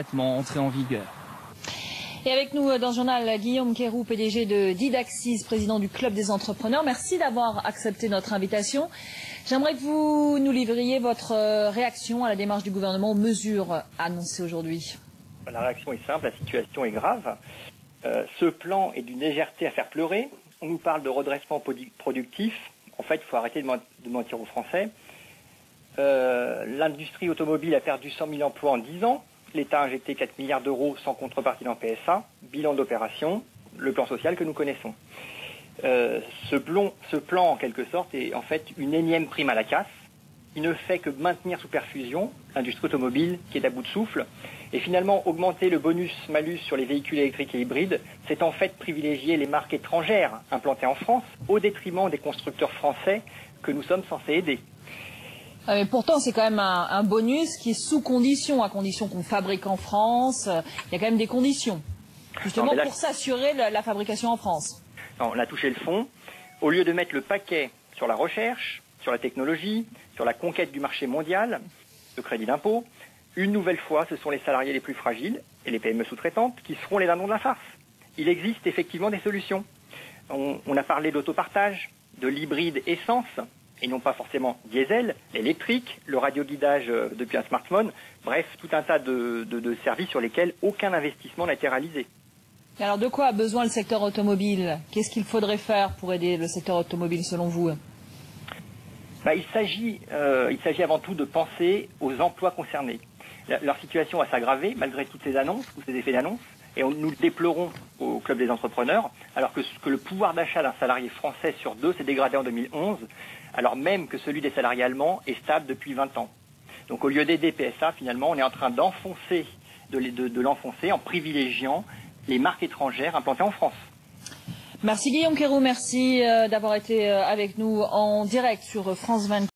immédiatement entrer en vigueur. Et avec nous dans le journal, Guillaume Quérou, PDG de Didaxis, président du Club des entrepreneurs. Merci d'avoir accepté notre invitation. J'aimerais que vous nous livriez votre réaction à la démarche du gouvernement aux mesures annoncées aujourd'hui. La réaction est simple, la situation est grave. Ce plan est d'une légèreté à faire pleurer. On nous parle de redressement productif. En fait, il faut arrêter de mentir aux Français. L'industrie automobile a perdu 100 000 emplois en 10 ans. L'État a injecté 4 milliards d'euros sans contrepartie dans PSA. Bilan d'opération, le plan social que nous connaissons. Ce plan, en quelque sorte, est en fait une énième prime à la casse. Il ne fait que maintenir sous perfusion l'industrie automobile qui est à bout de souffle. Et finalement, augmenter le bonus-malus sur les véhicules électriques et hybrides, c'est en fait privilégier les marques étrangères implantées en France au détriment des constructeurs français que nous sommes censés aider. Mais pourtant, c'est quand même un bonus qui est sous condition, à condition qu'on fabrique en France. Il y a quand même des conditions, justement pour s'assurer la fabrication en France. Non, on a touché le fond. Au lieu de mettre le paquet sur la recherche, sur la technologie, sur la conquête du marché mondial, le crédit d'impôt, une nouvelle fois, ce sont les salariés les plus fragiles et les PME sous-traitantes qui seront les dindons de la farce. Il existe effectivement des solutions. On a parlé d'autopartage, de l'hybride essence, et non pas forcément diesel, l'électrique, le radioguidage depuis un smartphone, bref, tout un tas de services sur lesquels aucun investissement n'a été réalisé. Alors de quoi a besoin le secteur automobile? Qu'est-ce qu'il faudrait faire pour aider le secteur automobile selon vous? Il s'agit avant tout de penser aux emplois concernés. Leur situation va s'aggraver malgré toutes ces annonces, tous ces effets d'annonce, et nous le déplorons au Club des entrepreneurs, alors que le pouvoir d'achat d'un salarié français sur deux s'est dégradé en 2011, alors même que celui des salariés allemands est stable depuis 20 ans. Donc au lieu d'aider PSA, finalement, on est en train d'enfoncer, de l'enfoncer en privilégiant les marques étrangères implantées en France. Merci Guillaume Quérou, merci d'avoir été avec nous en direct sur France 24.